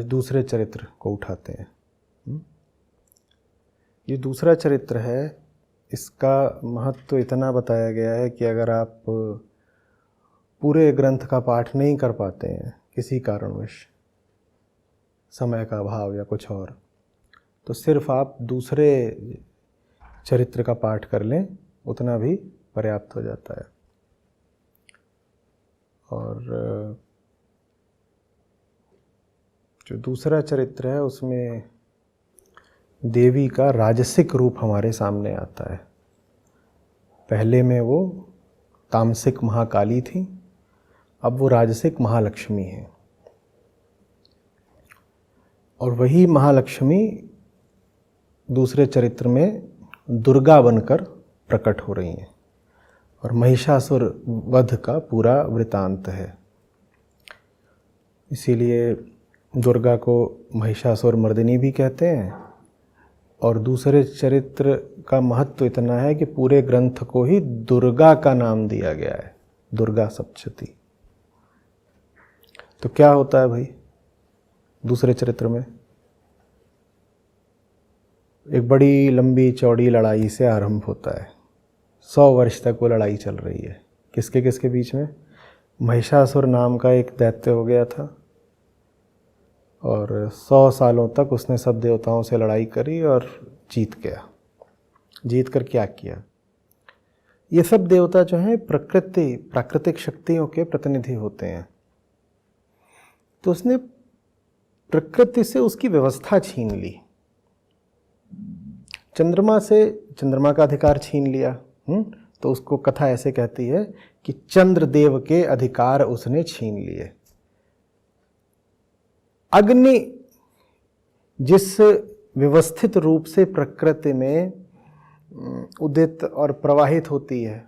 दूसरे चरित्र को उठाते हैं। ये दूसरा चरित्र है, इसका महत्व इतना बताया गया है कि अगर आप पूरे ग्रंथ का पाठ नहीं कर पाते हैं किसी कारणवश, समय का अभाव या कुछ और, तो सिर्फ आप दूसरे चरित्र का पाठ कर लें, उतना भी पर्याप्त हो जाता है। और जो दूसरा चरित्र है उसमें देवी का राजसिक रूप हमारे सामने आता है। पहले में वो तामसिक महाकाली थी, अब वो राजसिक महालक्ष्मी है। और वही महालक्ष्मी दूसरे चरित्र में दुर्गा बनकर प्रकट हो रही हैं और महिषासुर वध का पूरा वृतांत है। इसीलिए दुर्गा को महिषासुर मर्दिनी भी कहते हैं। और दूसरे चरित्र का महत्व इतना है कि पूरे ग्रंथ को ही दुर्गा का नाम दिया गया है, दुर्गा सप्तशती। तो क्या होता है भाई दूसरे चरित्र में? एक बड़ी लंबी चौड़ी लड़ाई से आरंभ होता है। 100 वर्ष तक वो लड़ाई चल रही है। किसके किसके बीच में? महिषासुर नाम का एक दैत्य हो गया था और 100 सालों तक उसने सब देवताओं से लड़ाई करी और जीत गया। जीत कर क्या किया? ये सब देवता जो हैं प्राकृतिक शक्तियों के प्रतिनिधि होते हैं। तो उसने प्रकृति से उसकी व्यवस्था छीन ली, चंद्रमा से चंद्रमा का अधिकार छीन लिया। तो उसको कथा ऐसे कहती है कि चंद्रदेव के अधिकार उसने छीन लिए। अग्नि जिस व्यवस्थित रूप से प्रकृति में उदित और प्रवाहित होती है,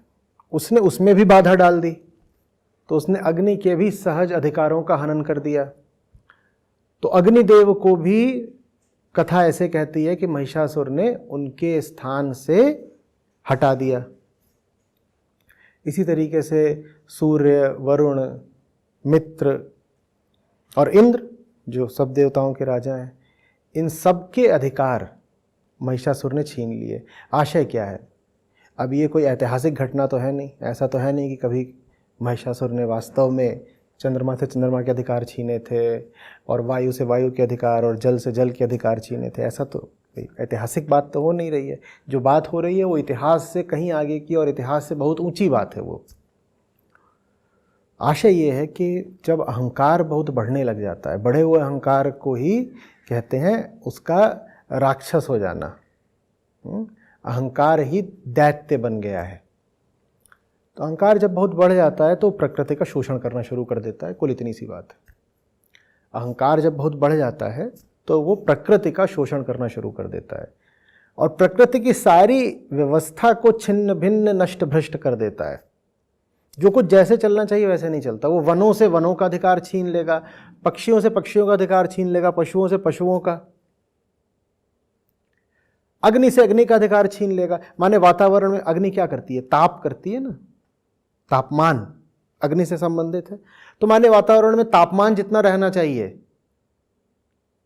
उसने उसमें भी बाधा डाल दी। तो उसने अग्नि के भी सहज अधिकारों का हनन कर दिया। तो अग्निदेव को भी कथा ऐसे कहती है कि महिषासुर ने उनके स्थान से हटा दिया। इसी तरीके से सूर्य, वरुण, मित्र और इंद्र जो सब देवताओं के राजा हैं, इन सब के अधिकार महिषासुर ने छीन लिए। आशय क्या है? अब ये कोई ऐतिहासिक घटना तो है नहीं, ऐसा तो है नहीं कि कभी महिषासुर ने वास्तव में चंद्रमा से चंद्रमा के अधिकार छीने थे और वायु से वायु के अधिकार और जल से जल के अधिकार छीने थे। ऐसा तो ऐतिहासिक बात तो हो नहीं रही है। जो बात हो रही है वो इतिहास से कहीं आगे की और इतिहास से बहुत ऊंची बात है। वो आशय ये है कि जब अहंकार बहुत बढ़ने लग जाता है, बढ़े हुए अहंकार को ही कहते हैं उसका राक्षस हो जाना। अहंकार ही दैत्य बन गया है। तो अहंकार जब बहुत बढ़ जाता है तो प्रकृति का शोषण करना शुरू कर देता है। कुल इतनी सी बात है। अहंकार जब बहुत बढ़ जाता है तो वो प्रकृति का शोषण करना शुरू कर देता है और प्रकृति की सारी व्यवस्था को छिन्न भिन्न नष्ट भ्रष्ट कर देता है। जो कुछ जैसे चलना चाहिए वैसे नहीं चलता। वो वनों से वनों का अधिकार छीन लेगा, पक्षियों से पक्षियों का अधिकार छीन लेगा, पशुओं से पशुओं का, अग्नि से अग्नि का अधिकार छीन लेगा। माने वातावरण में अग्नि क्या करती है? ताप करती है ना, तापमान अग्नि से संबंधित है। तो माने वातावरण में तापमान जितना रहना चाहिए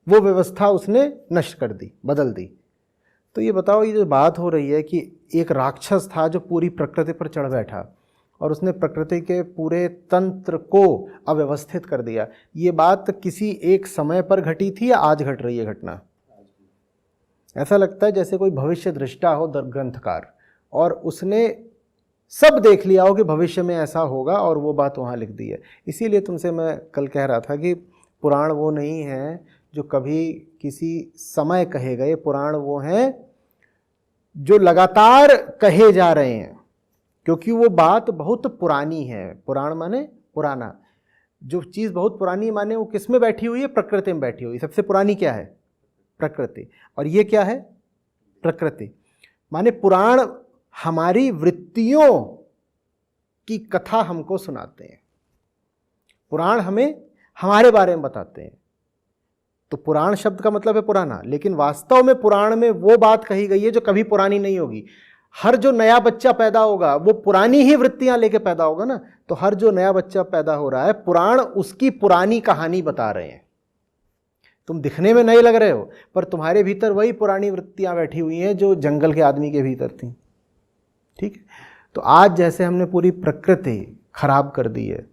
वो व्यवस्था उसने नष्ट कर दी, बदल दी। तो ये बताओ, ये जो बात हो रही है कि एक राक्षस था जो पूरी प्रकृति पर चढ़ बैठा और उसने प्रकृति के पूरे तंत्र को अव्यवस्थित कर दिया, ये बात किसी एक समय पर घटी थी या आज घट रही है घटना? ऐसा लगता है जैसे कोई भविष्य दृष्टा हो ग्रंथकार और उसने सब देख लिया हो कि भविष्य में ऐसा होगा और वो बात वहाँ लिख दी है। इसीलिए तुमसे मैं कल कह रहा था कि पुराण वो नहीं है जो कभी किसी समय कहे गए। पुराण वो हैं जो लगातार कहे जा रहे हैं, क्योंकि वो बात बहुत पुरानी है। पुराण माने पुराना। जो चीज़ बहुत पुरानी माने वो किस में बैठी हुई है? प्रकृति में बैठी हुई। सबसे पुरानी क्या है? प्रकृति। और ये क्या है? प्रकृति। माने पुराण हमारी वृत्तियों की कथा हमको सुनाते हैं। पुराण हमें हमारे बारे में बताते हैं। तो पुराण शब्द का मतलब है पुराना, लेकिन वास्तव में पुराण में वो बात कही गई है जो कभी पुरानी नहीं होगी। हर जो नया बच्चा पैदा होगा वो पुरानी ही वृत्तियां लेके पैदा होगा ना। तो हर जो नया बच्चा पैदा हो रहा है, पुराण उसकी पुरानी कहानी बता रहे हैं। तुम दिखने में नए लग रहे हो, पर तुम्हारे भीतर वही पुरानी वृत्तियां बैठी हुई हैं जो जंगल के आदमी के भीतर थी। ठीक है, तो आज जैसे हमने पूरी प्रकृति खराब कर दी है,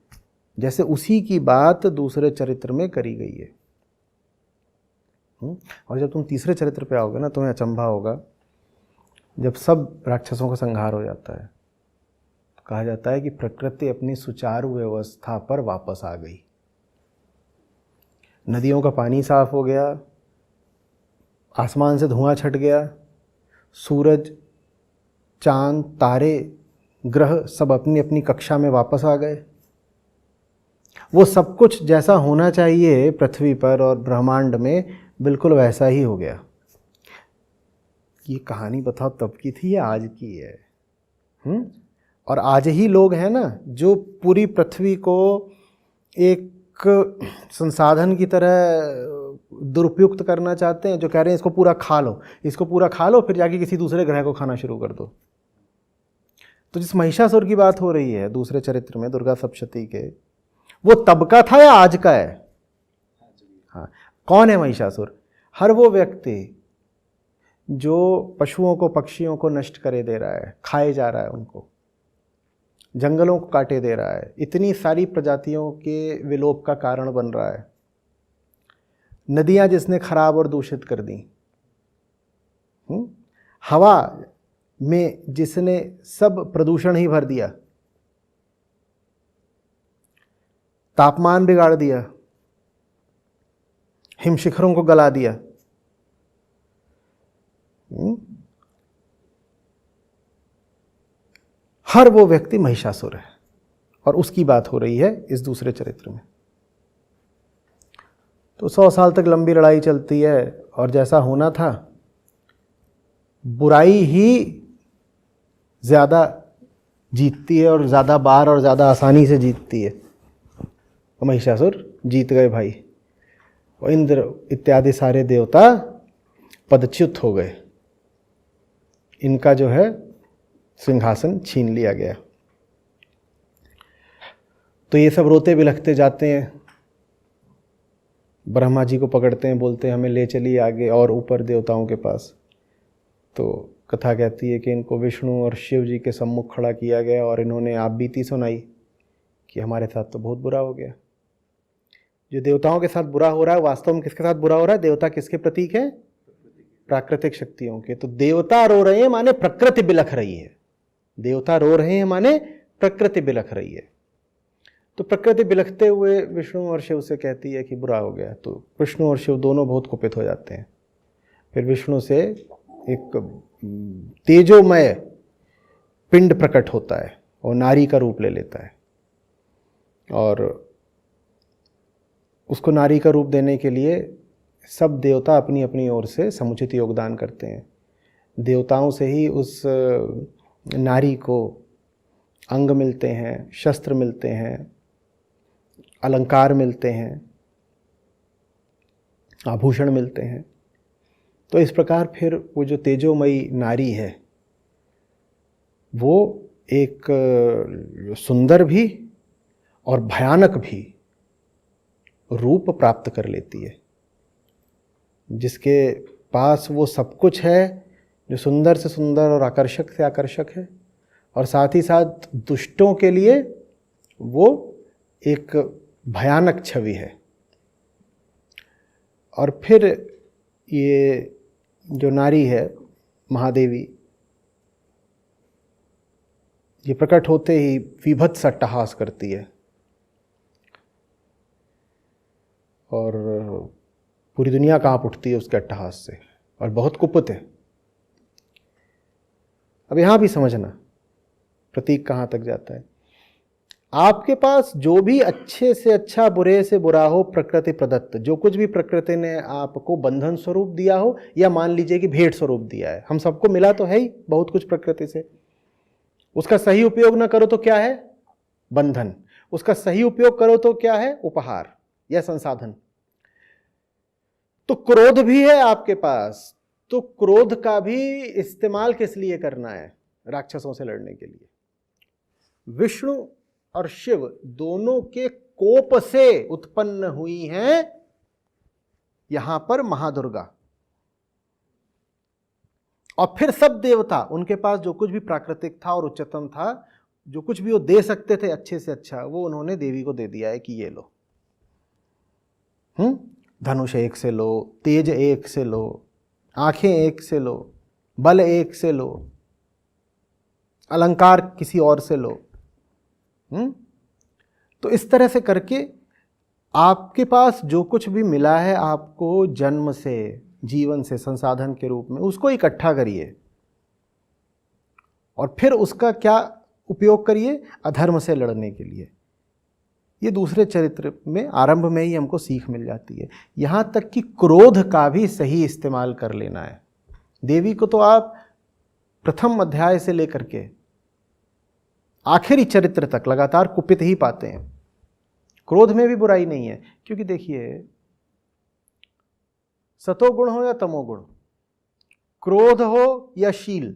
जैसे उसी की बात दूसरे चरित्र में करी गई है। और जब तुम तीसरे चरित्र पे आओगे ना, तुम्हें अचंभा होगा। जब सब राक्षसों का संहार हो जाता है तो कहा जाता है कि प्रकृति अपनी सुचारू व्यवस्था पर वापस आ गई। नदियों का पानी साफ हो गया, आसमान से धुआं छट गया, सूरज, चांद, तारे, ग्रह सब अपनी अपनी कक्षा में वापस आ गए। वो सब कुछ जैसा होना चाहिए पृथ्वी पर और ब्रह्मांड में, बिल्कुल वैसा ही हो गया। ये कहानी बताओ तब की थी या आज की है? और आज ही लोग हैं ना जो पूरी पृथ्वी को एक संसाधन की तरह दुरुपयुक्त करना चाहते हैं, जो कह रहे हैं इसको पूरा खा लो, इसको पूरा खा लो, फिर जाके किसी दूसरे ग्रह को खाना शुरू कर दो। तो जिस महिषासुर की बात हो रही है दूसरे चरित्र में दुर्गा सप्तशती के, वो तब का था या आज का है? हाँ, कौन है महिषासुर? हर वो व्यक्ति जो पशुओं को, पक्षियों को नष्ट करे दे रहा है, खाए जा रहा है उनको, जंगलों को काटे दे रहा है, इतनी सारी प्रजातियों के विलोप का कारण बन रहा है, नदियां जिसने खराब और दूषित कर दी, हवा में जिसने सब प्रदूषण ही भर दिया, तापमान बिगाड़ दिया, हिमशिखरों को गला दिया। हर वो व्यक्ति महिषासुर है, और उसकी बात हो रही है इस दूसरे चरित्र में। तो 100 साल तक लंबी लड़ाई चलती है, और जैसा होना था, बुराई ही ज़्यादा जीतती है, और ज़्यादा बार और ज़्यादा आसानी से जीतती है। तो महिषासुर जीत गए भाई, और इंद्र इत्यादि सारे देवता पदच्युत हो गए, इनका जो है सिंहासन छीन लिया गया। तो ये सब रोते बिलखते जाते हैं, ब्रह्मा जी को पकड़ते हैं, बोलते हैं हमें ले चलिए आगे और ऊपर देवताओं के पास। तो कथा कहती है कि इनको विष्णु और शिव जी के सम्मुख खड़ा किया गया, और इन्होंने आप बीती सुनाई कि हमारे साथ तो बहुत बुरा हो गया। जो देवताओं के साथ बुरा हो रहा है, वास्तव में किसके साथ बुरा हो रहा है? देवता किसके प्रतीक हैं? प्राकृतिक शक्तियों के। तो देवता रो रहे हैं माने प्रकृति बिलख रही है, देवता रो रहे हैं माने प्रकृति बिलख रही है। तो प्रकृति बिलखते हुए विष्णु और शिव से कहती है कि बुरा हो गया। तो विष्णु और शिव दोनों बहुत कुपित हो जाते हैं। फिर विष्णु से एक तेजोमय पिंड प्रकट होता है और नारी का रूप ले लेता है, और उसको नारी का रूप देने के लिए सब देवता अपनी अपनी ओर से समुचित योगदान करते हैं। देवताओं से ही उस नारी को अंग मिलते हैं, शस्त्र मिलते हैं, अलंकार मिलते हैं, आभूषण मिलते हैं। तो इस प्रकार फिर वो जो तेजोमयी नारी है वो एक सुंदर भी और भयानक भी रूप प्राप्त कर लेती है, जिसके पास वो सब कुछ है जो सुंदर से सुंदर और आकर्षक से आकर्षक है, और साथ ही साथ दुष्टों के लिए वो एक भयानक छवि है। और फिर ये जो नारी है महादेवी, ये प्रकट होते ही विभत्स अट्टहास करती है, और पूरी दुनिया कांप उठती है उसके अट्टहास से, और बहुत कुपित है। अब यहाँ भी समझना प्रतीक कहाँ तक जाता है। आपके पास जो भी अच्छे से अच्छा, बुरे से बुरा हो, प्रकृति प्रदत्त, जो कुछ भी प्रकृति ने आपको बंधन स्वरूप दिया हो, या मान लीजिए कि भेंट स्वरूप दिया है, हम सबको मिला तो है ही बहुत कुछ प्रकृति से। उसका सही उपयोग ना करो तो क्या है? बंधन। उसका सही उपयोग करो तो क्या है? उपहार या संसाधन। तो क्रोध भी है आपके पास, तो क्रोध का भी इस्तेमाल किस लिए करना है? राक्षसों से लड़ने के लिए। विष्णु और शिव दोनों के कोप से उत्पन्न हुई हैं यहां पर महादुर्गा। और फिर सब देवता, उनके पास जो कुछ भी प्राकृतिक था और उच्चतम था, जो कुछ भी वो दे सकते थे अच्छे से अच्छा, वो उन्होंने देवी को दे दिया है कि ये लो। धनुष एक से लो, तेज एक से लो, आंखें एक से लो, बल एक से लो, अलंकार किसी और से लो। तो इस तरह से करके आपके पास जो कुछ भी मिला है आपको जन्म से, जीवन से, संसाधन के रूप में, उसको इकट्ठा करिए और फिर उसका क्या उपयोग करिए, अधर्म से लड़ने के लिए। ये दूसरे चरित्र में आरंभ में ही हमको सीख मिल जाती है। यहां तक कि क्रोध का भी सही इस्तेमाल कर लेना है। देवी को तो आप प्रथम अध्याय से लेकर के आखिरी चरित्र तक लगातार कुपित ही पाते हैं। क्रोध में भी बुराई नहीं है, क्योंकि देखिए सतोगुण हो या तमोगुण, क्रोध हो या शील,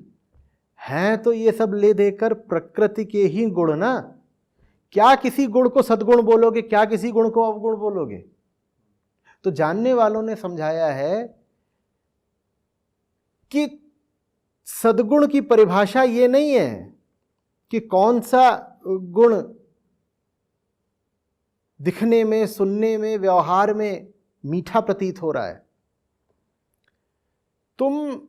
हैं तो ये सब ले देकर प्रकृति के ही गुण ना। क्या किसी गुण को सद्गुण बोलोगे, क्या किसी गुण को अवगुण बोलोगे? तो जानने वालों ने समझाया है कि सद्गुण की परिभाषा ये नहीं है कि कौन सा गुण दिखने में, सुनने में, व्यवहार में मीठा प्रतीत हो रहा है। तुम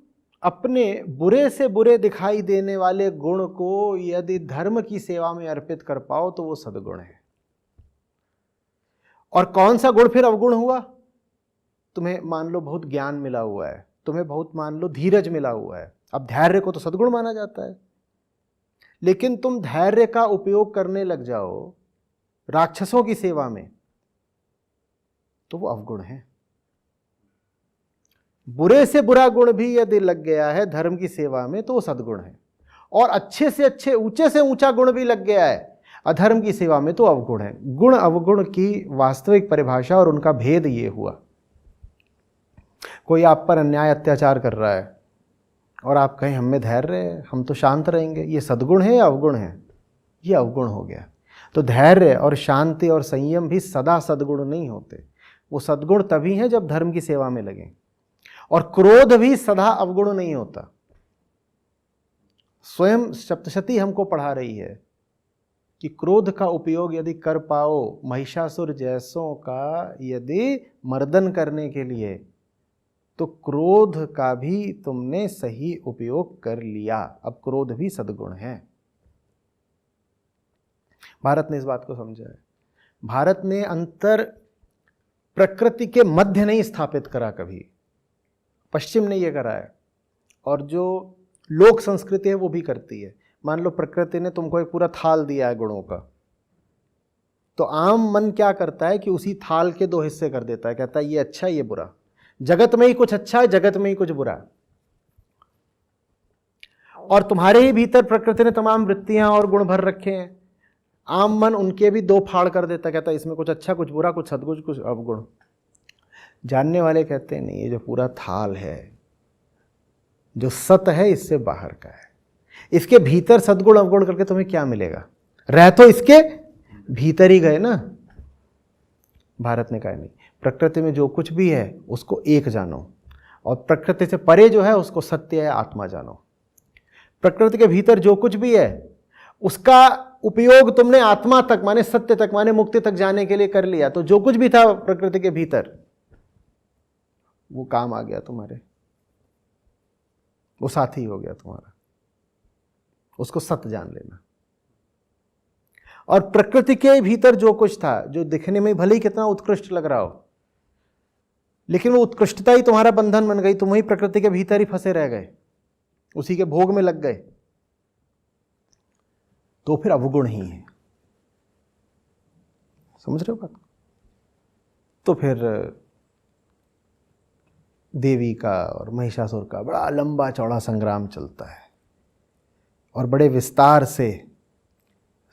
अपने बुरे से बुरे दिखाई देने वाले गुण को यदि धर्म की सेवा में अर्पित कर पाओ तो वो सद्गुण है। और कौन सा गुण फिर अवगुण हुआ? तुम्हें मान लो बहुत ज्ञान मिला हुआ है, तुम्हें बहुत मान लो धीरज मिला हुआ है। अब धैर्य को तो सद्गुण माना जाता है, लेकिन तुम धैर्य का उपयोग करने लग जाओ राक्षसों की सेवा में तो वो अवगुण है। बुरे से बुरा गुण भी यदि लग गया है धर्म की सेवा में तो वो सद्गुण है, और अच्छे से अच्छे, ऊंचे से ऊंचा गुण भी लग गया है अधर्म की सेवा में तो अवगुण है। गुण अवगुण की वास्तविक परिभाषा और उनका भेद ये हुआ। कोई आप पर अन्याय अत्याचार कर रहा है और आप कहें हम में धैर्य है, हम तो शांत रहेंगे, ये सद्गुण है या अवगुण है? ये अवगुण हो गया। तो धैर्य और शांति और संयम भी सदा सद्गुण नहीं होते, वो सद्गुण तभी हैं जब धर्म की सेवा में लगें। और क्रोध भी सदा अवगुण नहीं होता। स्वयं सप्तशती हमको पढ़ा रही है कि क्रोध का उपयोग यदि कर पाओ महिषासुर जैसों का यदि मर्दन करने के लिए, तो क्रोध का भी तुमने सही उपयोग कर लिया। अब क्रोध भी सद्गुण है। भारत ने इस बात को समझा है। भारत ने अंतर प्रकृति के मध्य नहीं स्थापित करा कभी, पश्चिम ने यह करा है। और जो लोक संस्कृति है वो भी करती है। मान लो प्रकृति ने तुमको एक पूरा थाल दिया है गुणों का, तो आम मन क्या करता है कि उसी थाल के दो हिस्से कर देता है, कहता है ये अच्छा ये बुरा। जगत में ही कुछ अच्छा है, जगत में ही कुछ बुरा। और तुम्हारे ही भीतर प्रकृति ने तमाम वृत्तियां और गुण भर रखे हैं। आम मन उनके भी दो फाड़ कर देता, कहता है इसमें कुछ अच्छा कुछ बुरा, कुछ सद्गुण कुछ अवगुण। जानने वाले कहते हैं नहीं, ये जो पूरा थाल है, जो सत है, इससे बाहर का है। इसके भीतर सद्गुण अवगुण करके तुम्हें क्या मिलेगा? रह तो इसके भीतर ही गए ना। भारत ने कहा नहीं, प्रकृति में जो कुछ भी है उसको एक जानो, और प्रकृति से परे जो है उसको सत्य है, आत्मा जानो। प्रकृति के भीतर जो कुछ भी है उसका उपयोग तुमने आत्मा तक, माने सत्य तक, माने मुक्ति तक जाने के लिए कर लिया, तो जो कुछ भी था प्रकृति के भीतर वो काम आ गया तुम्हारे, वो साथी हो गया तुम्हारा। उसको सत्य जान लेना। और प्रकृति के भीतर जो कुछ था, जो दिखने में भले ही कितना उत्कृष्ट लग रहा हो, लेकिन वो उत्कृष्टता ही तुम्हारा बंधन बन गई। तुम ही प्रकृति के भीतर ही फंसे रह गए, उसी के भोग में लग गए, तो फिर अवगुण ही है। समझ रहे हो बात? तो फिर देवी का और महिषासुर का बड़ा लंबा चौड़ा संग्राम चलता है, और बड़े विस्तार से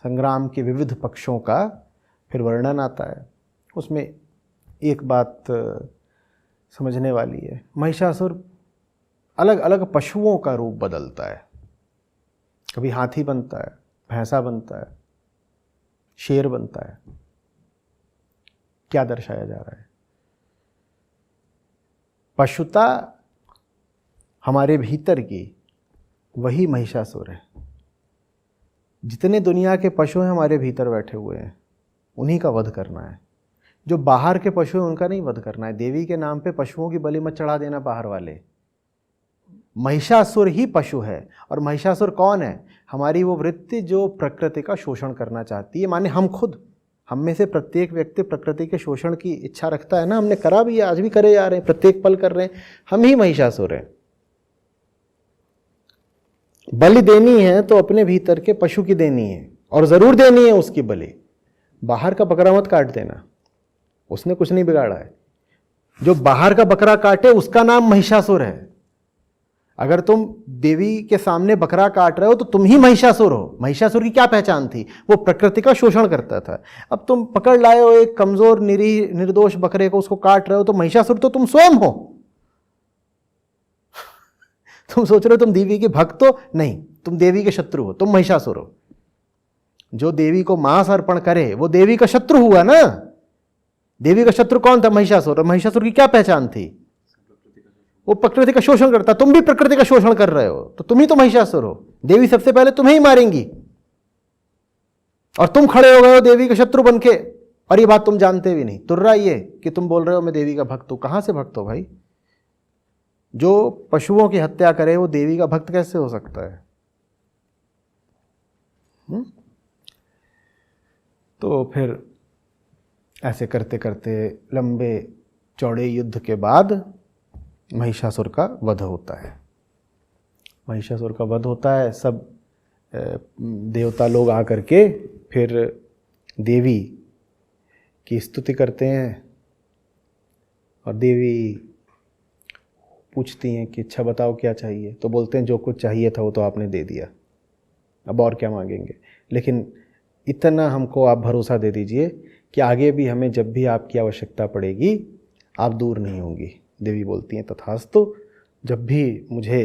संग्राम के विविध पक्षों का फिर वर्णन आता है। उसमें एक बात समझने वाली है, महिषासुर अलग अलग पशुओं का रूप बदलता है। कभी हाथी बनता है, भैंसा बनता है, शेर बनता है। क्या दर्शाया जा रहा है? पशुता हमारे भीतर की वही महिषासुर है। जितने दुनिया के पशु हैं हमारे भीतर बैठे हुए हैं, उन्हीं का वध करना है। जो बाहर के पशु हैं उनका नहीं वध करना है। देवी के नाम पे पशुओं की बलि मत चढ़ा देना बाहर वाले। महिषासुर ही पशु है। और महिषासुर कौन है? हमारी वो वृत्ति जो प्रकृति का शोषण करना चाहती है। माने हम खुद, हम में से प्रत्येक व्यक्ति प्रकृति के शोषण की इच्छा रखता है ना। हमने करा भी है, आज भी करे जा रहे हैं, प्रत्येक पल कर रहे हैं। हम ही महिषासुर हैं। बलि देनी है तो अपने भीतर के पशु की देनी है, और जरूर देनी है उसकी बलि। बाहर का बकरा मत काट देना, उसने कुछ नहीं बिगाड़ा है। जो बाहर का बकरा काटे उसका नाम महिषासुर है। अगर तुम देवी के सामने बकरा काट रहे हो तो तुम ही महिषासुर हो। महिषासुर की क्या पहचान थी? वो प्रकृति का शोषण करता था। अब तुम पकड़ लाए हो एक कमजोर निरीह निर्दोष बकरे को, उसको काट रहे हो, तो महिषासुर तो तुम स्वयं हो। तुम सोच रहे हो तुम देवी के भक्त हो, नहीं, तुम देवी के शत्रु हो, तुम महिषासुर हो। जो देवी को मांस अर्पण करे वो देवी का शत्रु हुआ ना। देवी का शत्रु कौन था? महिषासुर। और महिषासुर की क्या पहचान थी? वो प्रकृति का शोषण करता। तुम भी प्रकृति का शोषण कर रहे हो, तो तुम ही तो महिषासुर हो। देवी सबसे पहले तुम्हें ही मारेंगी, और तुम खड़े हो गए हो देवी के शत्रु बनके, और ये बात तुम जानते भी नहीं। तुर्रा ये कि तुम बोल रहे हो मैं देवी का भक्त हूं। कहां से भक्त हो भाई? जो पशुओं की हत्या करे वो देवी का भक्त कैसे हो सकता है? तो फिर ऐसे करते करते लंबे चौड़े युद्ध के बाद महिषासुर का वध होता है। महिषासुर का वध होता है। सब देवता लोग आकर के फिर देवी की स्तुति करते हैं, और देवी पूछती हैं कि अच्छा बताओ क्या चाहिए। तो बोलते हैं जो कुछ चाहिए था वो तो आपने दे दिया, अब और क्या मांगेंगे। लेकिन इतना हमको आप भरोसा दे दीजिए कि आगे भी हमें जब भी आपकी आवश्यकता पड़ेगी आप दूर नहीं होंगी। देवी बोलती हैं तथास्तु, जब भी मुझे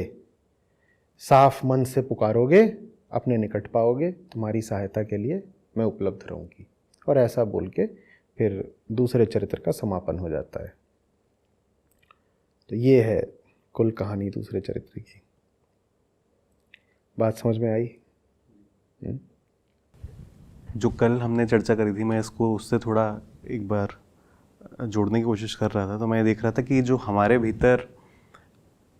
साफ मन से पुकारोगे अपने निकट पाओगे, तुम्हारी सहायता के लिए मैं उपलब्ध रहूँगी। और ऐसा बोल के फिर दूसरे चरित्र का समापन हो जाता है। तो ये है कुल कहानी दूसरे चरित्र की। बात समझ में आई? जो कल हमने चर्चा करी थी, मैं इसको उससे थोड़ा एक बार जोड़ने की कोशिश कर रहा था। तो मैं देख रहा था कि जो हमारे भीतर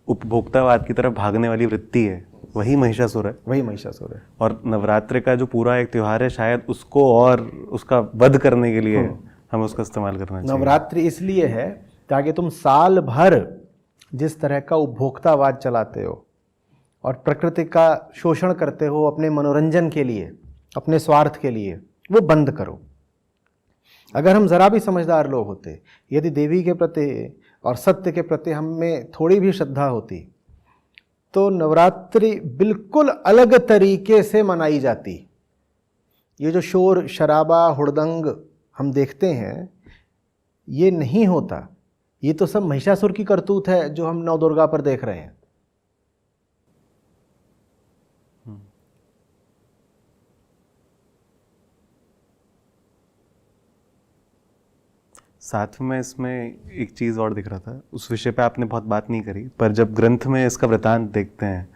उपभोक्तावाद की तरफ भागने वाली वृत्ति है वही महिषासुर है। वही महिषासुर है। और नवरात्रि का जो पूरा एक त्यौहार है, शायद उसको और उसका वध करने के लिए हमें उसका इस्तेमाल करना चाहिए। नवरात्रि इसलिए है ताकि तुम साल भर जिस तरह का उपभोक्तावाद चलाते हो और प्रकृति का शोषण करते हो अपने मनोरंजन के लिए, अपने स्वार्थ के लिए, वो बंद करो। अगर हम जरा भी समझदार लोग होते, यदि देवी के प्रति और सत्य के प्रति हम में थोड़ी भी श्रद्धा होती, तो नवरात्रि बिल्कुल अलग तरीके से मनाई जाती। ये जो शोर शराबा हुड़दंग हम देखते हैं ये नहीं होता। ये तो सब महिषासुर की करतूत है जो हम नौ दुर्गा पर देख रहे हैं। साथ में इसमें एक चीज़ और दिख रहा था, उस विषय पे आपने बहुत बात नहीं करी, पर जब ग्रंथ में इसका वृतांत देखते हैं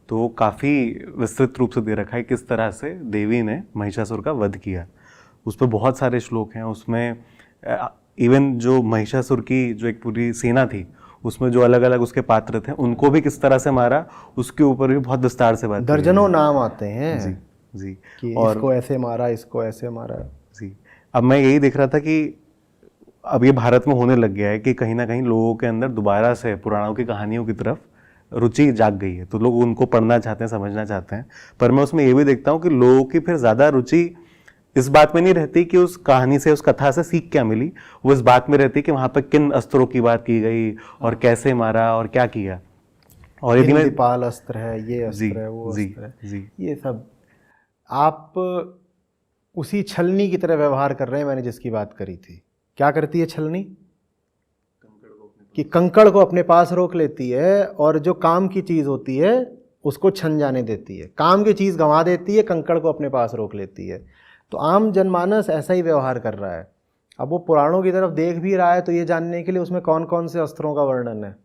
तो वो काफ़ी विस्तृत रूप से दे रखा है किस तरह से देवी ने महिषासुर का वध किया। उस पर बहुत सारे श्लोक हैं। उसमें इवन जो महिषासुर की जो एक पूरी सेना थी उसमें जो अलग अलग उसके पात्र थे उनको भी किस तरह से मारा, उसके ऊपर भी बहुत विस्तार से बात। दर्जनों नाम आते हैं जी जी कि और इसको ऐसे मारा, इसको ऐसे मारा। जी, अब मैं यही देख रहा था कि अब ये भारत में होने लग गया है कि कहीं ना कहीं लोगों के अंदर दोबारा से पुराणों की कहानियों की तरफ रुचि जाग गई है, तो लोग उनको पढ़ना चाहते हैं, समझना चाहते हैं। पर मैं उसमें ये भी देखता हूँ कि लोगों की फिर ज़्यादा रुचि इस बात में नहीं रहती कि उस कहानी से, उस कथा से सीख क्या मिली, वो इस बात में रहती कि वहाँ पर किन अस्त्रों की बात की गई और कैसे मारा और क्या किया। और यदि मैं पाल अस्त्र है, ये अस्त्र है, वो अस्त्र है, जी, ये सब आप उसी छलनी की तरह व्यवहार कर रहे हैं। मैंने जिसकी बात करी थी, क्या करती है छलनी? कि कंकड़ को अपने पास रोक लेती है और जो काम की चीज़ होती है उसको छन जाने देती है। काम की चीज़ गंवा देती है, कंकड़ को अपने पास रोक लेती है। तो आम जनमानस ऐसा ही व्यवहार कर रहा है। अब वो पुराणों की तरफ देख भी रहा है तो ये जानने के लिए उसमें कौन कौन से अस्त्रों का वर्णन है,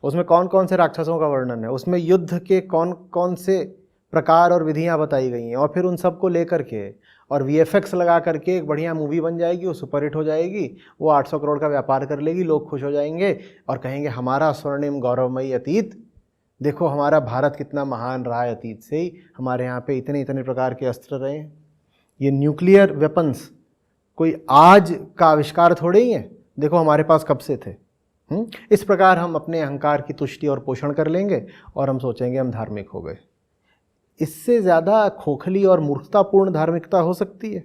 उसमें कौन कौन से राक्षसों का वर्णन है, उसमें युद्ध के कौन कौन से प्रकार और विधियां बताई गई हैं, और फिर उन सबको लेकर के और VFX लगा करके एक बढ़िया मूवी बन जाएगी, वो सुपरहिट हो जाएगी, वो 800 करोड़ का व्यापार कर लेगी, लोग खुश हो जाएंगे और कहेंगे हमारा स्वर्णिम गौरवमयी अतीत, देखो हमारा भारत कितना महान रहा है, अतीत से ही हमारे यहाँ पे इतने इतने प्रकार के अस्त्र रहे हैं। ये न्यूक्लियर वेपन्स कोई आज का आविष्कार थोड़े ही है, देखो हमारे पास कब से थे। इस प्रकार हम अपने अहंकार की तुष्टि और पोषण कर लेंगे और हम सोचेंगे हम धार्मिक हो गए। इससे ज़्यादा खोखली और मूर्खतापूर्ण धार्मिकता हो सकती है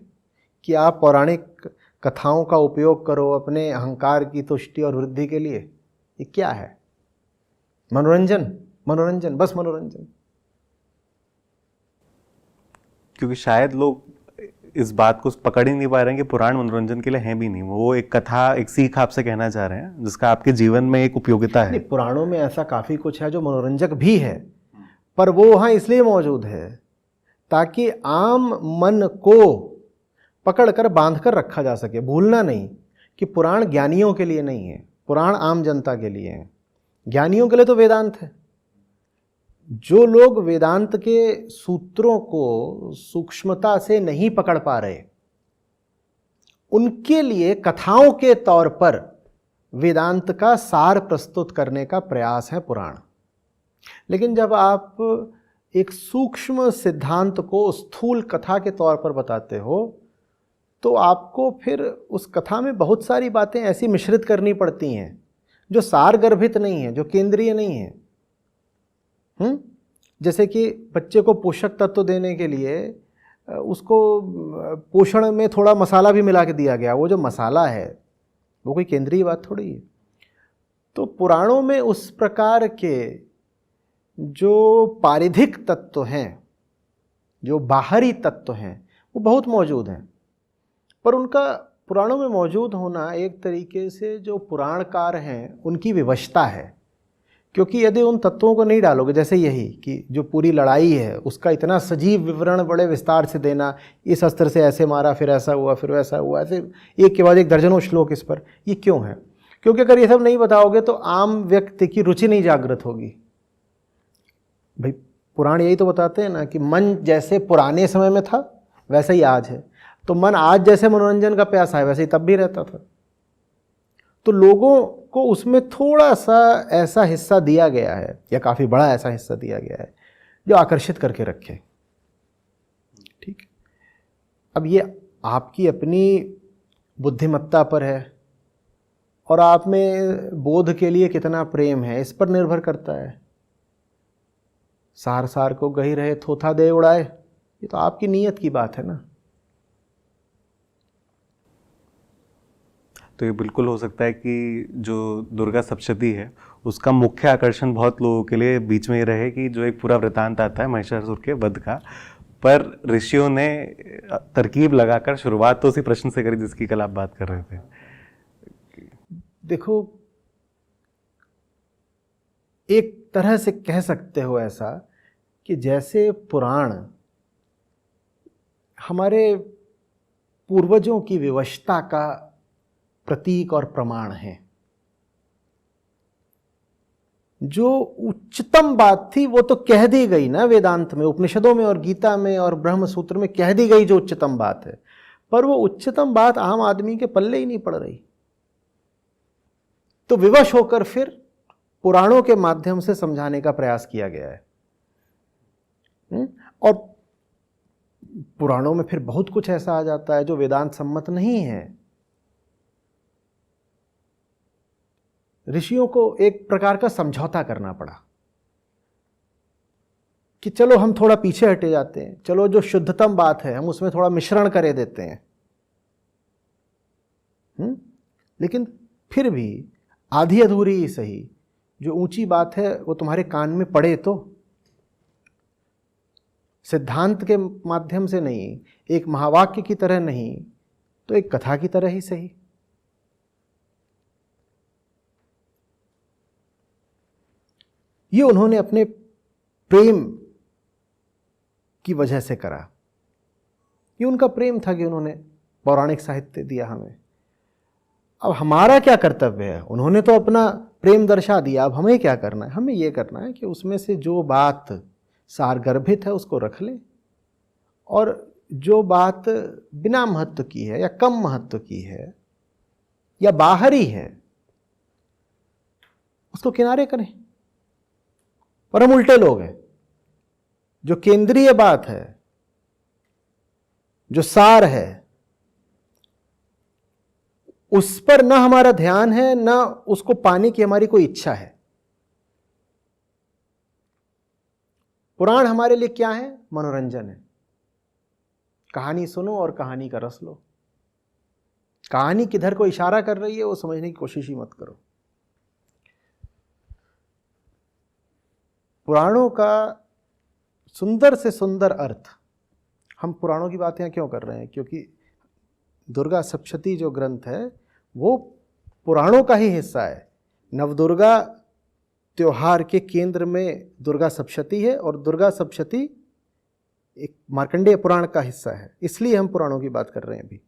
कि आप पौराणिक कथाओं का उपयोग करो अपने अहंकार की तुष्टि और वृद्धि के लिए? ये क्या है? मनोरंजन, मनोरंजन, बस मनोरंजन। क्योंकि शायद लोग इस बात को पकड़ ही नहीं पा रहे हैं कि पुराण मनोरंजन के लिए हैं भी नहीं, वो एक कथा, एक सीख आपसे कहना चाह रहे हैं जिसका आपके जीवन में एक उपयोगिता है। नहीं, पुराणों में ऐसा काफ़ी कुछ है जो मनोरंजक भी है, पर वो वहाँ इसलिए मौजूद है ताकि आम मन को पकड़ कर बांध कर रखा जा सके। भूलना नहीं कि पुराण ज्ञानियों के लिए नहीं है, पुराण आम जनता के लिए है। ज्ञानियों के लिए तो वेदांत है। जो लोग वेदांत के सूत्रों को सूक्ष्मता से नहीं पकड़ पा रहे, उनके लिए कथाओं के तौर पर वेदांत का सार प्रस्तुत करने का प्रयास है पुराण। लेकिन जब आप एक सूक्ष्म सिद्धांत को स्थूल कथा के तौर पर बताते हो तो आपको फिर उस कथा में बहुत सारी बातें ऐसी मिश्रित करनी पड़ती हैं जो सार गर्भित नहीं है, जो केंद्रीय नहीं है। जैसे कि बच्चे को पोषक तत्व देने के लिए उसको पोषण में थोड़ा मसाला भी मिला के दिया गया, वो जो मसाला है वो कोई केंद्रीय बात थोड़ी है। तो पुराणों में उस प्रकार के जो पारिधिक तत्व हैं, जो बाहरी तत्व हैं, वो बहुत मौजूद हैं। पर उनका पुराणों में मौजूद होना एक तरीके से जो पुराणकार हैं उनकी विवशता है। क्योंकि यदि उन तत्वों को नहीं डालोगे, जैसे यही कि जो पूरी लड़ाई है उसका इतना सजीव विवरण बड़े विस्तार से देना, इस अस्त्र से ऐसे मारा, फिर ऐसा हुआ, फिर वैसा हुआ, ऐसे एक के बाद एक दर्जनों श्लोक इस पर, ये क्यों है? क्योंकि अगर ये सब नहीं बताओगे तो आम व्यक्ति की रुचि नहीं जागृत होगी। भाई पुराण यही तो बताते हैं ना कि मन जैसे पुराने समय में था वैसे ही आज है। तो मन आज जैसे मनोरंजन का प्यासा है वैसे ही तब भी रहता था। तो लोगों को उसमें थोड़ा सा ऐसा हिस्सा दिया गया है, या काफ़ी बड़ा ऐसा हिस्सा दिया गया है जो आकर्षित करके रखे। ठीक, अब ये आपकी अपनी बुद्धिमत्ता पर है और आप में बोध के लिए कितना प्रेम है इस पर निर्भर करता है। सार सार को गही रहे थोथा दे उड़ाए, ये तो आपकी नीयत की बात है ना। तो ये बिल्कुल हो सकता है कि जो दुर्गा सप्तशती है उसका मुख्य आकर्षण बहुत लोगों के लिए बीच में ये रहे कि जो एक पूरा वृतांत आता है महिषासुर के वध का, पर ऋषियों ने तरकीब लगाकर शुरुआत तो उसी प्रश्न से करी जिसकी कल आप बात कर रहे थे। देखो, एक तरह से कह सकते हो ऐसा कि जैसे पुराण हमारे पूर्वजों की विवशता का प्रतीक और प्रमाण है। जो उच्चतम बात थी वो तो कह दी गई ना वेदांत में, उपनिषदों में और गीता में और ब्रह्म सूत्र में कह दी गई जो उच्चतम बात है, पर वो उच्चतम बात आम आदमी के पल्ले ही नहीं पड़ रही। तो विवश होकर फिर पुराणों के माध्यम से समझाने का प्रयास किया गया है। और पुराणों में फिर बहुत कुछ ऐसा आ जाता है जो वेदांत सम्मत नहीं है। ऋषियों को एक प्रकार का समझौता करना पड़ा कि चलो हम थोड़ा पीछे हटे जाते हैं, चलो जो शुद्धतम बात है हम उसमें थोड़ा मिश्रण करे देते हैं। लेकिन फिर भी आधी अधूरी ही सही, जो ऊंची बात है वो तुम्हारे कान में पड़े तो, सिद्धांत के माध्यम से नहीं, एक महावाक्य की तरह नहीं, तो एक कथा की तरह ही सही। ये उन्होंने अपने प्रेम की वजह से करा। ये उनका प्रेम था कि उन्होंने पौराणिक साहित्य दिया हमें। अब हमारा क्या कर्तव्य है? उन्होंने तो अपना प्रेम दर्शा दिया। अब हमें क्या करना है? हमें ये करना है कि उसमें से जो बात सारगर्भित है उसको रख लें, और जो बात बिना महत्व की है या कम महत्व की है या बाहरी है उसको किनारे करें। पर हम उल्टे लोग हैं। जो केंद्रीय बात है, जो सार है, उस पर ना हमारा ध्यान है, ना उसको पाने की हमारी कोई इच्छा है। पुराण हमारे लिए क्या है? मनोरंजन है। कहानी सुनो और कहानी का रस लो। कहानी किधर को इशारा कर रही है वो समझने की कोशिश ही मत करो। पुराणों का सुंदर से सुंदर अर्थ, हम पुराणों की बातें क्यों कर रहे हैं? क्योंकि दुर्गा सप्तशती जो ग्रंथ है वो पुराणों का ही हिस्सा है। नवदुर्गा त्योहार के केंद्र में दुर्गा सप्तशती है, और दुर्गा सप्तशती एक मार्कंडेय पुराण का हिस्सा है, इसलिए हम पुराणों की बात कर रहे हैं अभी।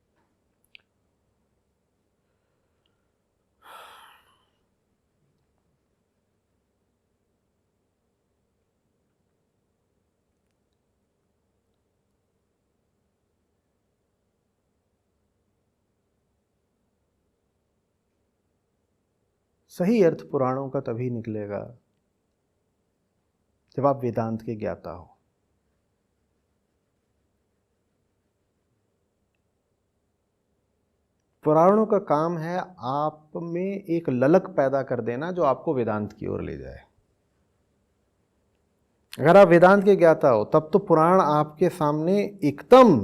सही अर्थ पुराणों का तभी निकलेगा जब आप वेदांत के ज्ञाता हो। पुराणों का काम है आप में एक ललक पैदा कर देना जो आपको वेदांत की ओर ले जाए। अगर आप वेदांत के ज्ञाता हो तब तो पुराण आपके सामने एकदम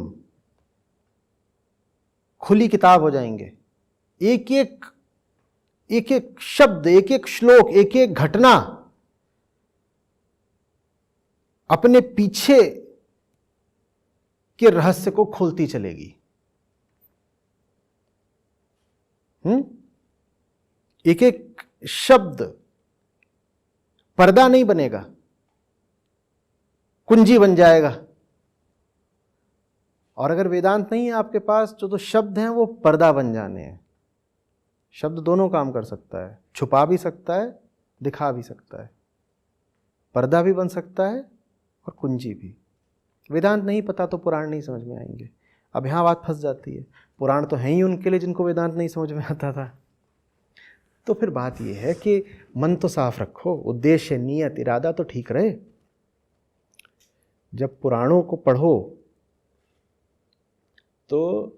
खुली किताब हो जाएंगे। एक एक शब्द, एक एक श्लोक, एक एक घटना अपने पीछे के रहस्य को खोलती चलेगी। एक एक शब्द पर्दा नहीं बनेगा, कुंजी बन जाएगा। और अगर वेदांत नहीं है आपके पास, जो तो शब्द हैं वो पर्दा बन जाने हैं। शब्द दोनों काम कर सकता है, छुपा भी सकता है, दिखा भी सकता है, पर्दा भी बन सकता है और कुंजी भी। वेदांत नहीं पता तो पुराण नहीं समझ में आएंगे। अब यहाँ बात फंस जाती है, पुराण तो है ही उनके लिए जिनको वेदांत नहीं समझ में आता था। तो फिर बात यह है कि मन तो साफ रखो, उद्देश्य, नियत, इरादा तो ठीक रहे। जब पुराणों को पढ़ो तो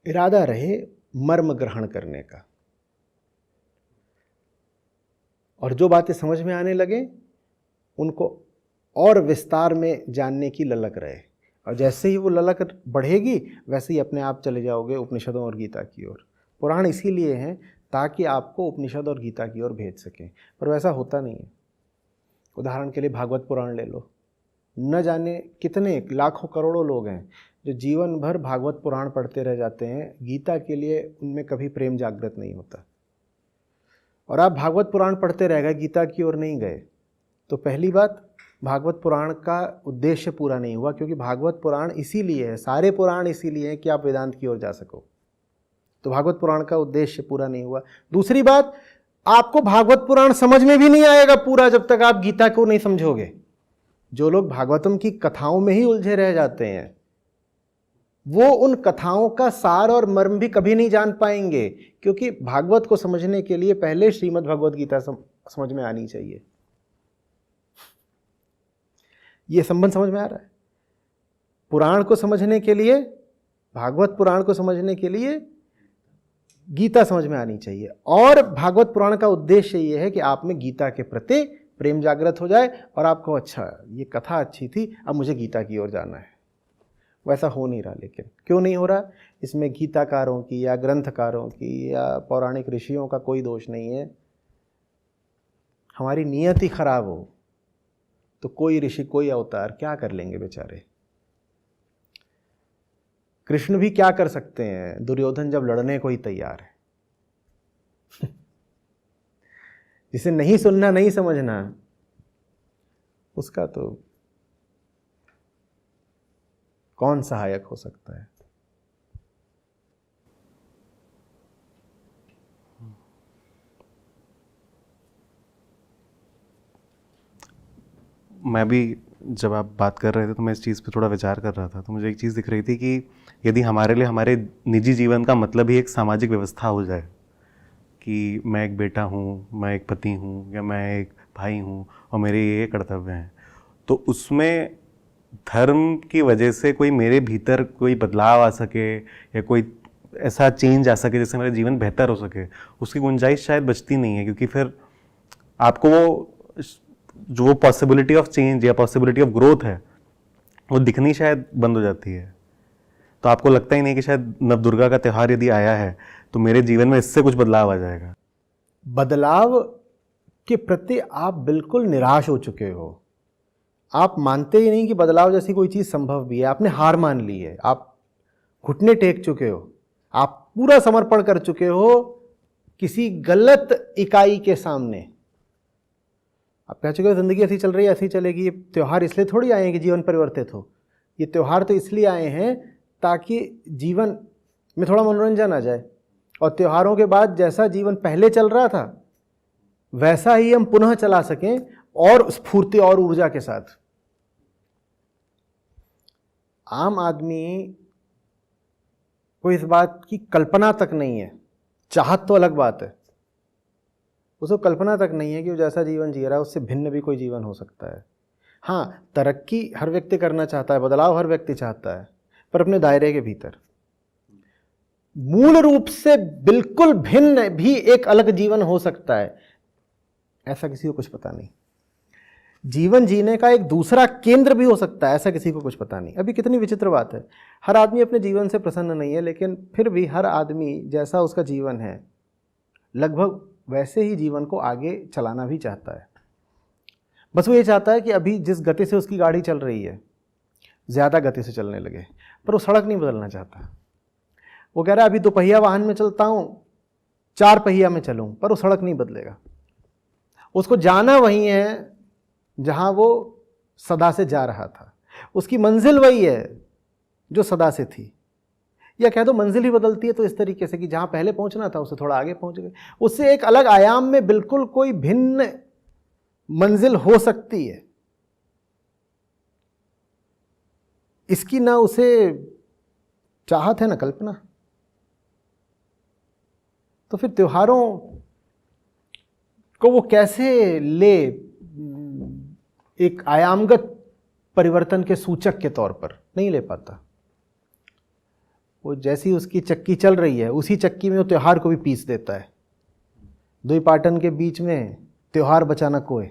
इरादा रहे मर्म ग्रहण करने का, और जो बातें समझ में आने लगे उनको और विस्तार में जानने की ललक रहे। और जैसे ही वो ललक बढ़ेगी वैसे ही अपने आप चले जाओगे उपनिषदों और गीता की ओर। पुराण इसीलिए हैं ताकि आपको उपनिषद और गीता की ओर भेज सकें, पर वैसा होता नहीं है। उदाहरण के लिए भागवत पुराण ले लो, न जाने कितने लाखों करोड़ों लोग हैं जो जीवन भर भागवत पुराण पढ़ते रह जाते हैं, गीता के लिए उनमें कभी प्रेम जागृत नहीं होता। और आप भागवत पुराण पढ़ते रह गए, गीता की ओर नहीं गए, तो पहली बात भागवत पुराण का उद्देश्य पूरा नहीं हुआ, क्योंकि भागवत पुराण इसीलिए है, सारे पुराण इसीलिए हैं कि आप वेदांत की ओर जा सको। तो भागवत पुराण का उद्देश्य पूरा नहीं हुआ। दूसरी बात, आपको भागवत पुराण समझ में भी नहीं आएगा पूरा जब तक आप गीता को नहीं समझोगे। जो लोग भागवतम की कथाओं में ही उलझे रह जाते हैं वो उन कथाओं का सार और मर्म भी कभी नहीं जान पाएंगे, क्योंकि भागवत को समझने के लिए पहले श्रीमद् भगवद गीता समझ में आनी चाहिए। यह संबंध समझ में आ रहा है? पुराण को समझने के लिए, भागवत पुराण को समझने के लिए गीता समझ में आनी चाहिए। और भागवत पुराण का उद्देश्य यह है कि आप में गीता के प्रति प्रेम जागृत हो जाए और आपको अच्छा, ये कथा अच्छी थी, अब मुझे गीता की ओर जाना है। वैसा हो नहीं रहा। लेकिन क्यों नहीं हो रहा? इसमें गीताकारों की या ग्रंथकारों की या पौराणिक ऋषियों का कोई दोष नहीं है। हमारी नियत ही खराब हो तो कोई ऋषि, कोई अवतार क्या कर लेंगे बेचारे। कृष्ण भी क्या कर सकते हैं, दुर्योधन जब लड़ने को ही तैयार है। जिसे नहीं सुनना, नहीं समझना, उसका तो कौन सहायक हो सकता है। मैं भी जब आप बात कर रहे थे तो मैं इस चीज़ पे थोड़ा विचार कर रहा था, तो मुझे एक चीज़ दिख रही थी कि यदि हमारे लिए हमारे निजी जीवन का मतलब ही एक सामाजिक व्यवस्था हो जाए कि मैं एक बेटा हूँ, मैं एक पति हूँ, या मैं एक भाई हूँ और मेरे ये कर्तव्य हैं, तो उसमें धर्म की वजह से कोई मेरे भीतर कोई बदलाव आ सके या कोई ऐसा चेंज आ सके जिससे मेरा जीवन बेहतर हो सके, उसकी गुंजाइश शायद बचती नहीं है, क्योंकि फिर आपको वो जो पॉसिबिलिटी ऑफ चेंज या पॉसिबिलिटी ऑफ ग्रोथ है वो दिखनी शायद बंद हो जाती है। तो आपको लगता ही नहीं कि शायद नवदुर्गा का त्यौहार यदि आया है तो मेरे जीवन में इससे कुछ बदलाव आ जाएगा। बदलाव के प्रति आप बिल्कुल निराश हो चुके हो। आप मानते ही नहीं कि बदलाव जैसी कोई चीज़ संभव भी है। आपने हार मान ली है, आप घुटने टेक चुके हो, आप पूरा समर्पण कर चुके हो किसी गलत इकाई के सामने। आप कह चुके हो जिंदगी ऐसी चल रही है, ऐसी चलेगी। ये त्यौहार इसलिए थोड़ी आए हैं कि जीवन परिवर्तित हो। ये त्यौहार तो इसलिए आए हैं ताकि जीवन में थोड़ा मनोरंजन आ जाए, और त्योहारों के बाद जैसा जीवन पहले चल रहा था वैसा ही हम पुनः चला सकें, और स्फूर्ति और ऊर्जा के साथ। आम आदमी को इस बात की कल्पना तक नहीं है, चाहत तो अलग बात है, उसको कल्पना तक नहीं है कि वो जैसा जीवन जी रहा है उससे भिन्न भी कोई जीवन हो सकता है। हाँ, तरक्की हर व्यक्ति करना चाहता है, बदलाव हर व्यक्ति चाहता है, पर अपने दायरे के भीतर। मूल रूप से बिल्कुल भिन्न भी एक अलग जीवन हो सकता है, ऐसा किसी को कुछ पता नहीं। जीवन जीने का एक दूसरा केंद्र भी हो सकता है, ऐसा किसी को कुछ पता नहीं। अभी कितनी विचित्र बात है, हर आदमी अपने जीवन से प्रसन्न नहीं है, लेकिन फिर भी हर आदमी जैसा उसका जीवन है लगभग वैसे ही जीवन को आगे चलाना भी चाहता है। बस वो ये चाहता है कि अभी जिस गति से उसकी गाड़ी चल रही है ज़्यादा गति से चलने लगे, पर वो सड़क नहीं बदलना चाहता। वो कह रहा है अभी 2 पहिया वाहन में चलता हूँ, 4 पहिया में चलूँ, पर वो सड़क नहीं बदलेगा। उसको जाना वही है जहाँ वो सदा से जा रहा था, उसकी मंजिल वही है जो सदा से थी। या कह दो मंजिल ही बदलती है तो इस तरीके से कि जहाँ पहले पहुँचना था उससे थोड़ा आगे पहुँच गए, उससे एक अलग आयाम में बिल्कुल कोई भिन्न मंजिल हो सकती है। इसकी ना उसे चाहत है ना कल्पना। तो फिर त्योहारों को वो कैसे ले एक आयामगत परिवर्तन के सूचक के तौर पर? नहीं ले पाता। वो जैसी उसकी चक्की चल रही है उसी चक्की में वो त्योहार को भी पीस देता है। दुई पाटन के बीच में त्योहार बचाना कोय,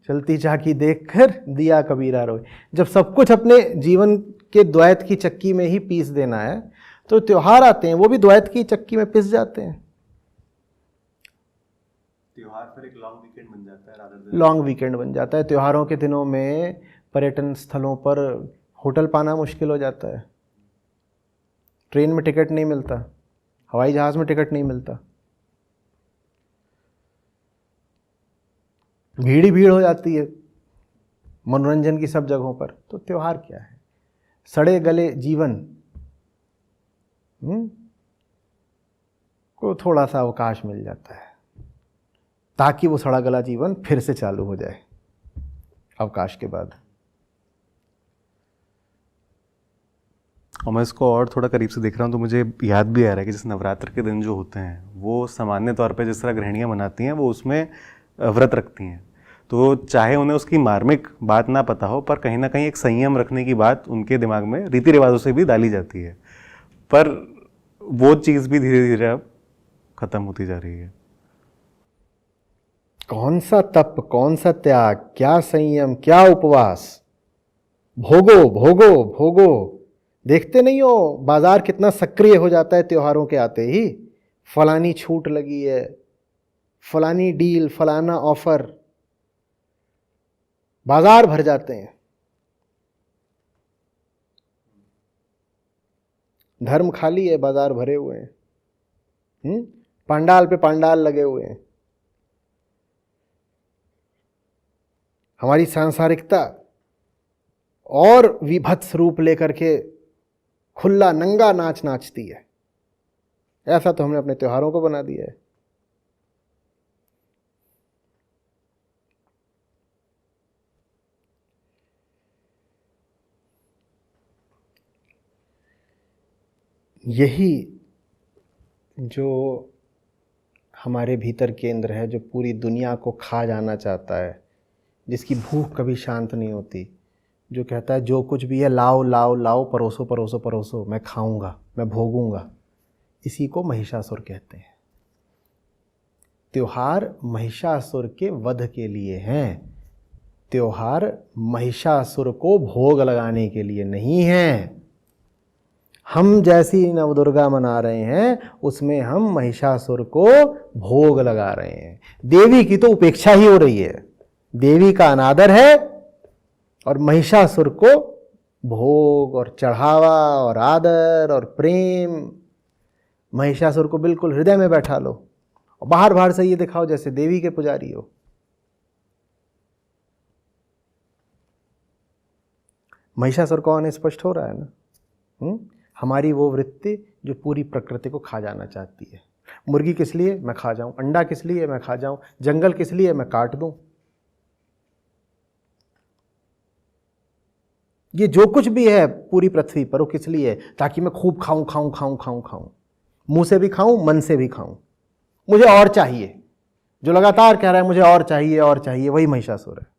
चलती झांकी देखकर दिया कबीरा रोए। जब सब कुछ अपने जीवन के द्वैत की चक्की में ही पीस देना है तो त्योहार आते हैं, वो भी द्वैत की चक्की में पिस जाते हैं। त्योहार फिर एक लॉन्ग वीकेंड बन जाता है, लॉन्ग वीकेंड बन जाता है। त्योहारों के दिनों में पर्यटन स्थलों पर होटल पाना मुश्किल हो जाता है, ट्रेन में टिकट नहीं मिलता, हवाई जहाज़ में टिकट नहीं मिलता, भीड़ ही भीड़ हो जाती है मनोरंजन की सब जगहों पर। तो त्योहार क्या है? सड़े गले जीवन को थोड़ा सा अवकाश मिल जाता है ताकि वो सड़ा गला जीवन फिर से चालू हो जाए अवकाश के बाद। और मैं इसको और थोड़ा करीब से देख रहा हूँ तो मुझे याद भी आ रहा है कि जैसे नवरात्र के दिन जो होते हैं वो सामान्य तौर पे जिस तरह गृहिणियाँ मनाती हैं वो उसमें व्रत रखती हैं, तो चाहे उन्हें उसकी मार्मिक बात ना पता हो पर कहीं ना कहीं एक संयम रखने की बात उनके दिमाग में रीति रिवाजों से भी डाली जाती है, पर वो चीज़ भी धीरे धीरे अब खत्म होती जा रही है। कौन सा तप, कौन सा त्याग, क्या संयम, क्या उपवास, भोगो भोगो भोगो। देखते नहीं हो बाजार कितना सक्रिय हो जाता है त्योहारों के आते ही। फलानी छूट लगी है, फलानी डील, फलाना ऑफर, बाजार भर जाते हैं। धर्म खाली है, बाजार भरे हुए हैं। पंडाल पे पंडाल लगे हुए हैं। हमारी सांसारिकता और विभत्स रूप लेकर के खुला नंगा नाच नाचती है। ऐसा तो हमने अपने त्योहारों को बना दिया है। यही जो हमारे भीतर केंद्र है, जो पूरी दुनिया को खा जाना चाहता है, जिसकी भूख कभी शांत नहीं होती, जो कहता है जो कुछ भी है लाओ लाओ लाओ, परोसो परोसो परोसो, मैं खाऊंगा, मैं भोगूंगा, इसी को महिषासुर कहते हैं। त्योहार महिषासुर के वध के लिए हैं, त्योहार महिषासुर को भोग लगाने के लिए नहीं है। हम जैसी नवदुर्गा मना रहे हैं उसमें हम महिषासुर को भोग लगा रहे हैं। देवी की तो उपेक्षा ही हो रही है, देवी का अनादर है, और महिषासुर को भोग और चढ़ावा और आदर और प्रेम। महिषासुर को बिल्कुल हृदय में बैठा लो और बाहर बाहर से ये दिखाओ जैसे देवी के पुजारी हो। महिषासुर कौन है, स्पष्ट हो रहा है ना। हमारी वो वृत्ति जो पूरी प्रकृति को खा जाना चाहती है। मुर्गी किस लिए, मैं खा जाऊं। अंडा किस लिए, मैं खा जाऊं। जंगल किस लिए, मैं काट दूं। ये जो कुछ भी है पूरी पृथ्वी पर वो किस लिए है, ताकि मैं खूब खाऊं खाऊं खाऊं खाऊं खाऊं, मुंह से भी खाऊं, मन से भी खाऊं। मुझे और चाहिए, जो लगातार कह रहा है मुझे और चाहिए और चाहिए, वही महिषासुर है।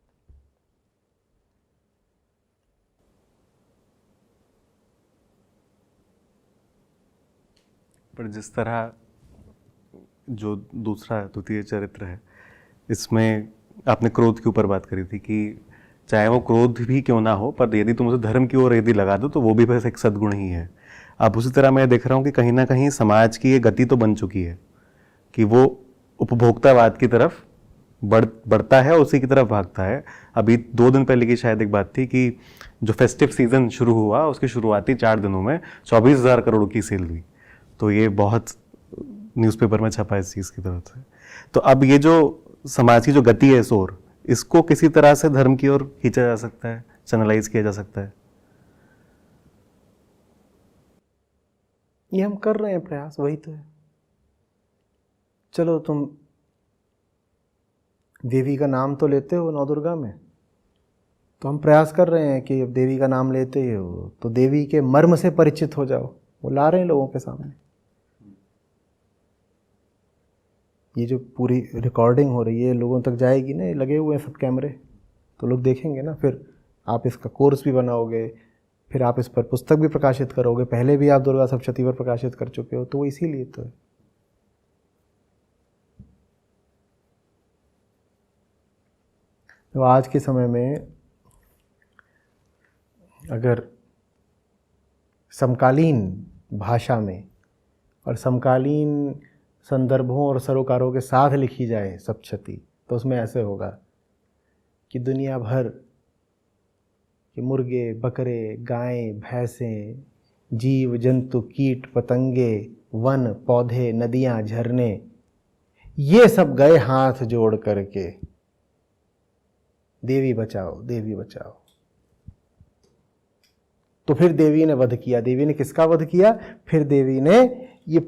पर जिस तरह जो दूसरा द्वितीय चरित्र है, इसमें आपने क्रोध के ऊपर बात करी थी कि चाहे वो क्रोध भी क्यों ना हो, पर यदि तुम उसे धर्म की ओर यदि लगा दो तो वो भी बस एक सद्गुण ही है। अब उसी तरह मैं देख रहा हूँ कि कहीं ना कहीं समाज की ये गति तो बन चुकी है कि वो उपभोक्तावाद की तरफ बढ़ता है, उसी की तरफ भागता है। अभी 2 दिन पहले की शायद एक बात थी कि जो फेस्टिव सीजन शुरू हुआ उसके शुरुआती 4 दिनों में 24,000 करोड़ की सेल हुई। तो ये बहुत न्यूज़पेपर में छपा इस चीज़ की तरफ से। तो अब ये जो समाज की जो गति है शोर, इसको किसी तरह से धर्म की ओर खींचा जा सकता है, चैनलाइज किया जा सकता है। ये हम कर रहे हैं प्रयास, वही तो है। चलो तुम देवी का नाम तो लेते हो नवदुर्गा में, तो हम प्रयास कर रहे हैं कि अब देवी का नाम लेते ही हो तो देवी के मर्म से परिचित हो जाओ। वो ला रहे हैं लोगों के सामने। ये जो पूरी रिकॉर्डिंग हो रही है लोगों तक जाएगी ना, ये लगे हुए हैं सब कैमरे, तो लोग देखेंगे ना। फिर आप इसका कोर्स भी बनाओगे, फिर आप इस पर पुस्तक भी प्रकाशित करोगे। पहले भी आप दुर्गा सप्तशती पर प्रकाशित कर चुके हो, तो वो इसीलिए तो है। तो आज के समय में अगर समकालीन भाषा में और समकालीन संदर्भों और सरोकारों के साथ लिखी जाए सप्तशती, तो उसमें ऐसे होगा कि दुनिया भर के मुर्गे, बकरे, गायें, भैंसें, जीव जंतु, कीट पतंगे, वन पौधे, नदियाँ, झरने, ये सब गए हाथ जोड़ करके देवी बचाओ देवी बचाओ। तो फिर देवी ने वध किया। देवी ने किसका वध किया? फिर देवी ने ये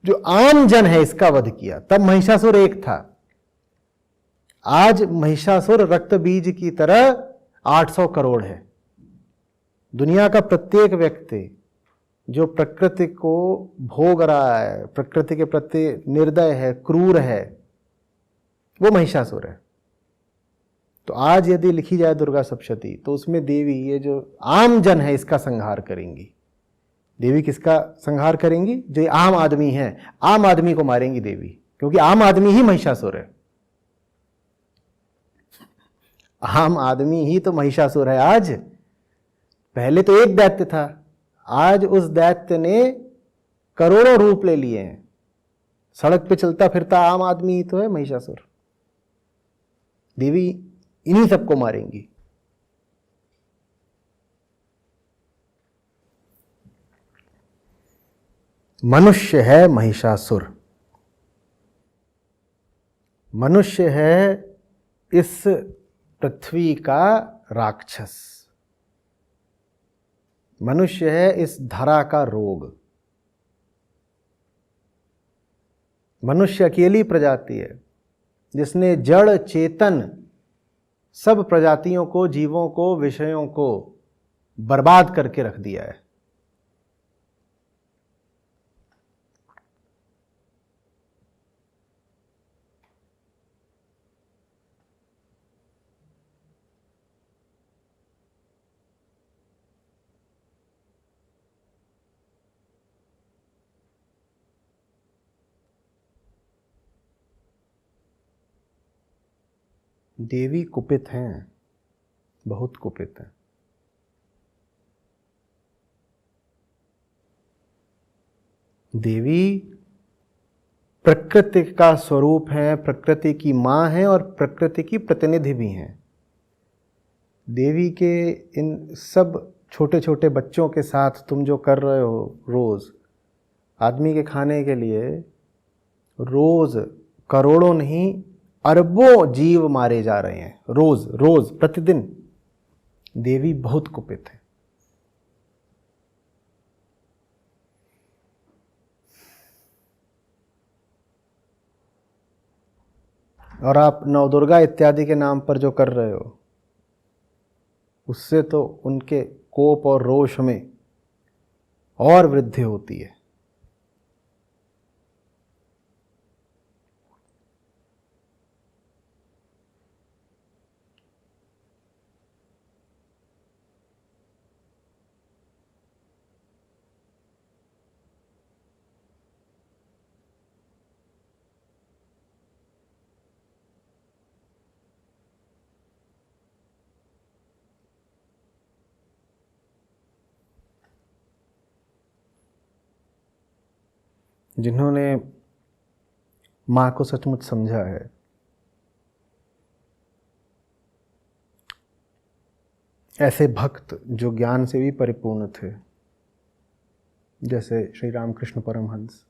जो आम जन है इसका वध किया। तब महिषासुर एक था, आज महिषासुर रक्त बीज की तरह 800 करोड़ है। दुनिया का प्रत्येक व्यक्ति जो प्रकृति को भोग रहा है, प्रकृति के प्रति निर्दय है, क्रूर है, वो महिषासुर है। तो आज यदि लिखी जाए दुर्गा सप्तशती तो उसमें देवी ये जो आम जन है इसका संहार करेंगी। देवी किसका संहार करेंगी? जो आम आदमी है, आम आदमी को मारेंगी देवी, क्योंकि आम आदमी ही महिषासुर है। आम आदमी ही तो महिषासुर है आज। पहले तो एक दैत्य था, आज उस दैत्य ने करोड़ों रूप ले लिए हैं। सड़क पे चलता फिरता आम आदमी ही तो है महिषासुर। देवी इन्हीं सबको मारेंगी। मनुष्य है महिषासुर, मनुष्य है इस पृथ्वी का राक्षस, मनुष्य है इस धरा का रोग। मनुष्य अकेली प्रजाति है जिसने जड़ चेतन सब प्रजातियों को, जीवों को, विषयों को बर्बाद करके रख दिया है। देवी कुपित हैं, बहुत कुपित हैं। देवी प्रकृति का स्वरूप है, प्रकृति की माँ है और प्रकृति की प्रतिनिधि भी हैं। देवी के इन सब छोटे छोटे बच्चों के साथ तुम जो कर रहे हो रोज, आदमी के खाने के लिए रोज करोड़ों नहीं अरबों जीव मारे जा रहे हैं, रोज रोज प्रतिदिन। देवी बहुत कुपित है। और आप नवदुर्गा इत्यादि के नाम पर जो कर रहे हो, उससे तो उनके कोप और रोष में और वृद्धि होती है। जिन्होंने माँ को सचमुच समझा है, ऐसे भक्त जो ज्ञान से भी परिपूर्ण थे, जैसे श्री रामकृष्ण परमहंस,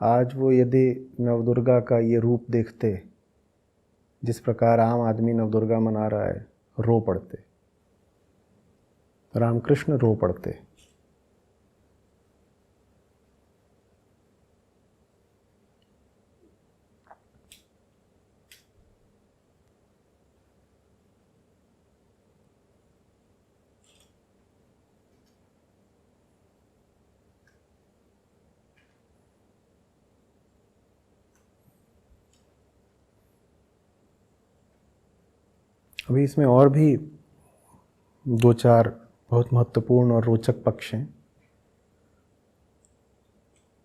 आज वो यदि नवदुर्गा का ये रूप देखते, जिस प्रकार आम आदमी नवदुर्गा मना रहा है, रो पड़ते। रामकृष्ण रो पड़ते। अभी इसमें और भी दो चार बहुत महत्वपूर्ण और रोचक पक्ष हैं,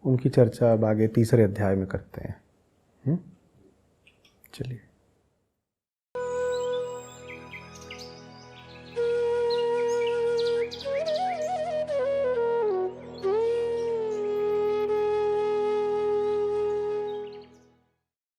उनकी चर्चा अब आगे तीसरे अध्याय में करते हैं। चलिए।